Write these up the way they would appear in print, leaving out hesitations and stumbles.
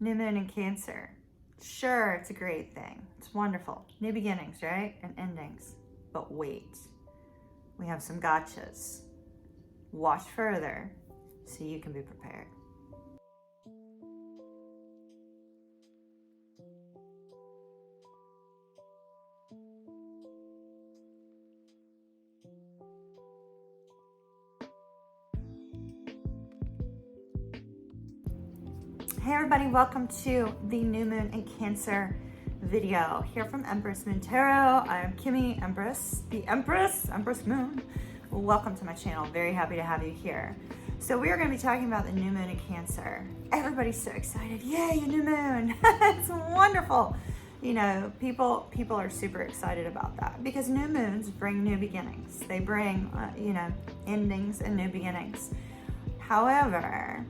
New moon in Cancer. Sure, it's a great thing. It's wonderful. New beginnings, right? And endings. But wait, we have some gotchas. Watch further so you can be prepared. Hey everybody, welcome to the new moon in Cancer video here from Empress Moon Tarot. I'm Kimmy, Empress Moon. Welcome to my channel. Very happy to have you here. So we are going to be talking about the new moon in Cancer. Everybody's so excited. Yay, a new moon. It's wonderful. You know, people are super excited about that because new moons bring new beginnings. They bring, endings and new beginnings. However,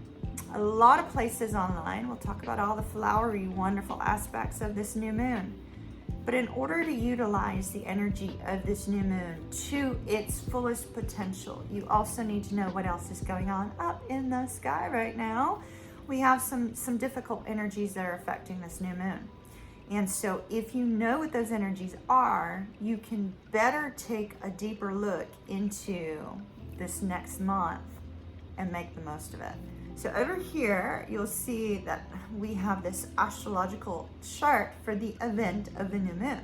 a lot of places online will talk about all the flowery, wonderful aspects of this new moon. But in order to utilize the energy of this new moon to its fullest potential, you also need to know what else is going on up in the sky right now. We have some difficult energies that are affecting this new moon. And so if you know what those energies are, you can better take a deeper look into this next month and make the most of it. So over here, you'll see that we have this astrological chart for the event of the new moon.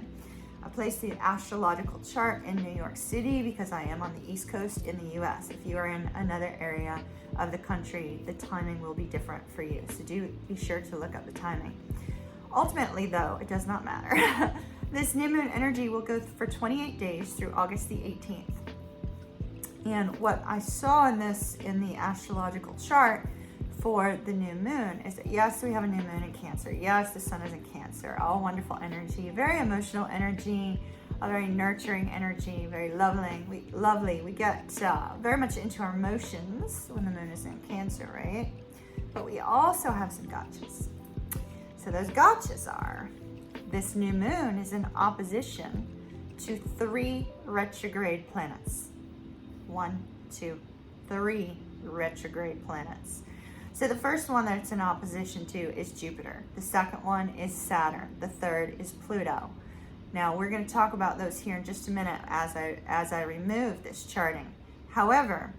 I placed the astrological chart in New York City because I am on the East Coast in the US. If you are in another area of the country, the timing will be different for you. So do be sure to look up the timing. Ultimately though, it does not matter. This new moon energy will go for 28 days through August the 18th. And what I saw in the astrological chart for the new moon is that yes, we have a new moon in Cancer. Yes, the sun is in Cancer. All wonderful energy, very emotional energy, a very nurturing energy, very lovely. We get very much into our emotions when the moon is in Cancer, right? But we also have some gotchas. So those gotchas are, this new moon is in opposition to 3 retrograde planets. 1, 2, 3 retrograde planets. So the first one that it's in opposition to is Jupiter. The second one is Saturn. The third is Pluto. Now we're going to talk about those here in just a minute as I remove this charting. However,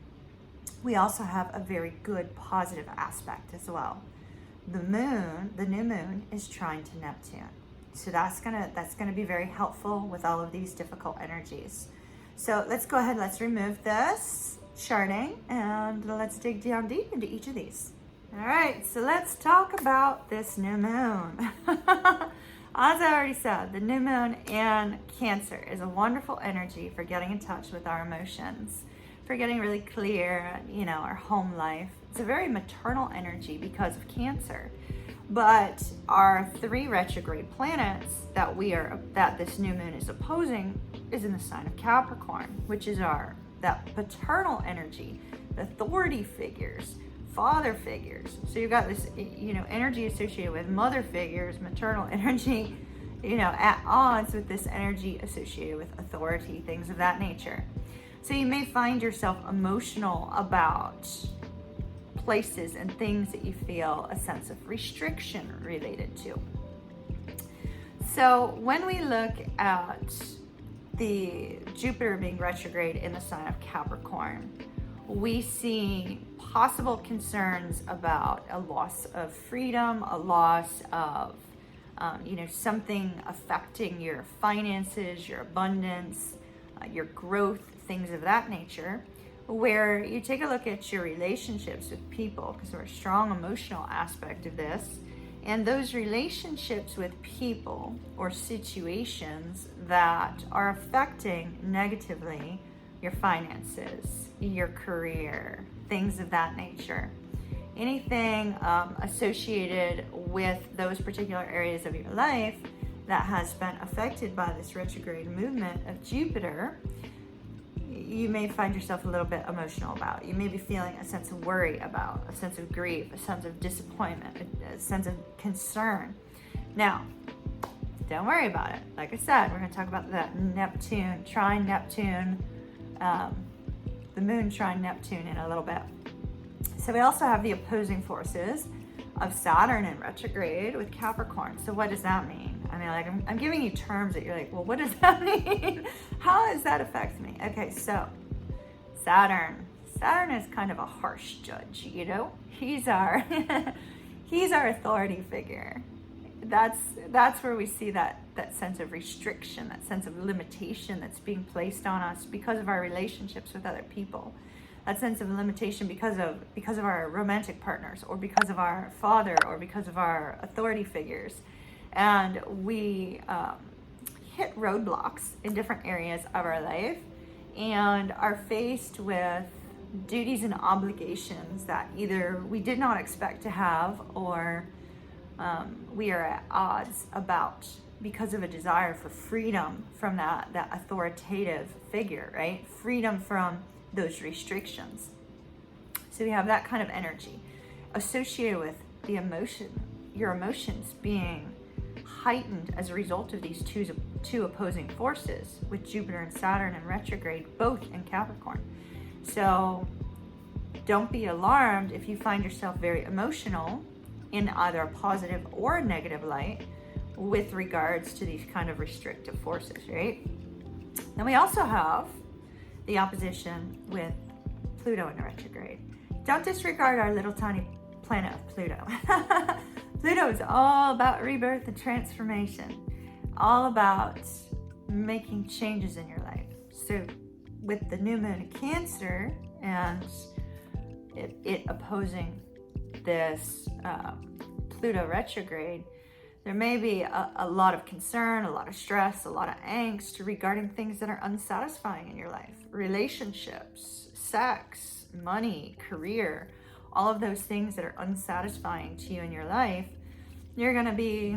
we also have a very good positive aspect as well. The new moon is trine to Neptune. So that's gonna be very helpful with all of these difficult energies. So let's go ahead, let's remove this charting and let's dig down deep into each of these. All right, so let's talk about this new moon. As I already said, the new moon in Cancer is a wonderful energy for getting in touch with our emotions, for getting really clear, our home life. It's a very maternal energy because of Cancer. But our 3 retrograde planets that this new moon is opposing is in the sign of Capricorn, which is that paternal energy, authority figures, father figures. So you've got this, energy associated with mother figures, maternal energy, at odds with this energy associated with authority, things of that nature. So you may find yourself emotional about places and things that you feel a sense of restriction related to. So when we look at the Jupiter being retrograde in the sign of Capricorn, we see possible concerns about a loss of freedom, a loss of, something affecting your finances, your abundance, your growth, things of that nature, where you take a look at your relationships with people, because there's a strong emotional aspect of this, and those relationships with people or situations that are affecting negatively your finances, your career, things of that nature. Anything associated with those particular areas of your life that has been affected by this retrograde movement of Jupiter, you may find yourself a little bit emotional about. You may be feeling a sense of worry about, a sense of grief, a sense of disappointment, a sense of concern. Now, don't worry about it. Like I said, we're going to talk about that Neptune, trine Neptune, the moon trine Neptune in a little bit. So we also have the opposing forces of Saturn in retrograde with Capricorn. So what does that mean? I mean, like, I'm giving you terms that you're like, well, what does that mean? How does that affect me? Okay, so Saturn is kind of a harsh judge, you know? He's our he's our authority figure. That's where we see that sense of restriction, that sense of limitation that's being placed on us because of our relationships with other people. That sense of limitation because of our romantic partners, or because of our father, or because of our authority figures. And we hit roadblocks in different areas of our life and are faced with duties and obligations that either we did not expect to have, or we are at odds about because of a desire for freedom from that authoritative figure, right? Freedom from those restrictions. So we have that kind of energy associated with the your emotions being heightened as a result of these two opposing forces, with Jupiter and Saturn in retrograde, both in Capricorn. So don't be alarmed if you find yourself very emotional in either a positive or a negative light with regards to these kind of restrictive forces, right? Then we also have the opposition with Pluto in retrograde. Don't disregard our little tiny planet of Pluto. Pluto is all about rebirth and transformation, all about making changes in your life. So with the new moon in Cancer and it opposing this Pluto retrograde, there may be a lot of concern, a lot of stress, a lot of angst regarding things that are unsatisfying in your life. Relationships, sex, money, career, all of those things that are unsatisfying to you in your life, you're going to be,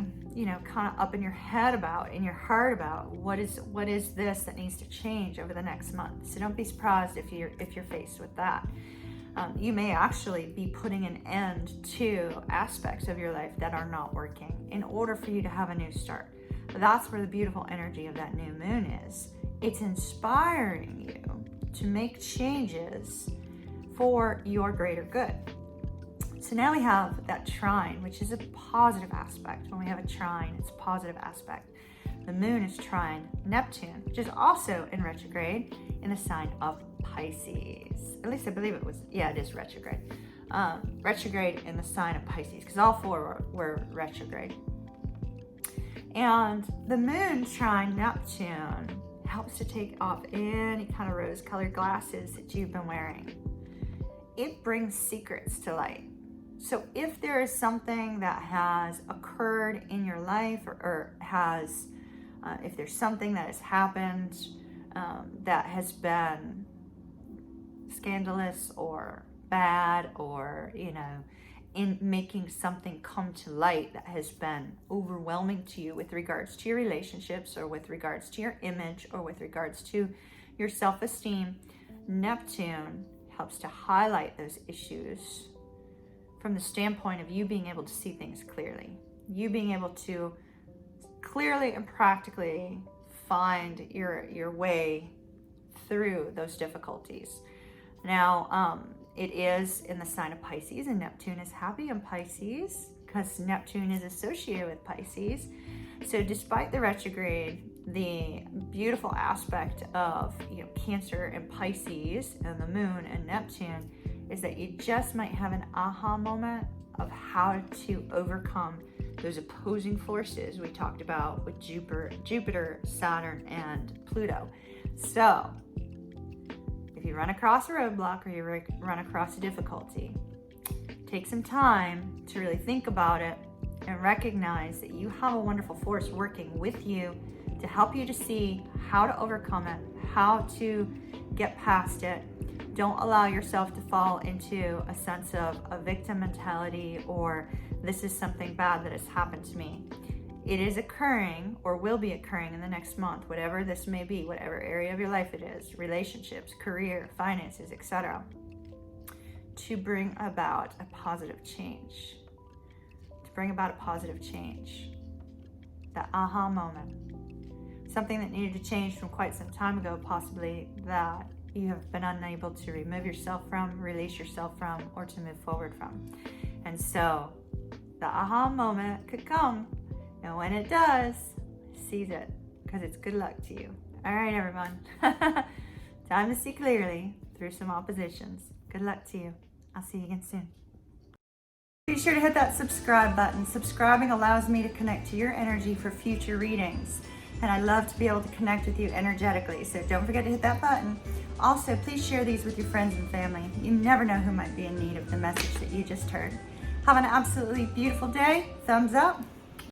kind of up in your head about, in your heart about what is this that needs to change over the next month. So don't be surprised if you're faced with that. You may actually be putting an end to aspects of your life that are not working in order for you to have a new start. That's where the beautiful energy of that new moon is. It's inspiring you to make changes for your greater good. So now we have that trine, which is a positive aspect. When we have a trine, it's a positive aspect. The moon is trine Neptune, which is also in retrograde in the sign of Pisces. At least I believe it is retrograde. Retrograde in the sign of Pisces, because all four were retrograde. And the moon trine Neptune helps to take off any kind of rose-colored glasses that you've been wearing. It brings secrets to light. So if there is something that has occurred in your life, or if there's something that has happened that has been scandalous or bad, or in making something come to light that has been overwhelming to you with regards to your relationships, or with regards to your image, or with regards to your self-esteem, Neptune helps to highlight those issues from the standpoint of you being able to see things clearly, you being able to clearly and practically find your way through those difficulties. Now, it is in the sign of Pisces, and Neptune is happy in Pisces because Neptune is associated with Pisces. So despite the retrograde, the beautiful aspect of Cancer and Pisces and the moon and Neptune is that you just might have an aha moment of how to overcome those opposing forces we talked about with Jupiter, Saturn, and Pluto. So if you run across a roadblock, or you run across a difficulty, take some time to really think about it and recognize that you have a wonderful force working with you to help you to see how to overcome it, how to get past it. Don't allow yourself to fall into a sense of a victim mentality, or this is something bad that has happened to me. It is occurring, or will be occurring in the next month, whatever this may be, whatever area of your life it is, relationships, career, finances, etc., to bring about a positive change. To bring about a positive change. That aha moment. Something that needed to change from quite some time ago, possibly, that you have been unable to remove yourself from, release yourself from, or to move forward from. And so the aha moment could come. And when it does, seize it, because it's good luck to you. All right, everyone. Time to see clearly through some oppositions. Good luck to you. I'll see you again soon. Be sure to hit that subscribe button. Subscribing allows me to connect to your energy for future readings. And I love to be able to connect with you energetically. So don't forget to hit that button. Also, please share these with your friends and family. You never know who might be in need of the message that you just heard. Have an absolutely beautiful day. Thumbs up.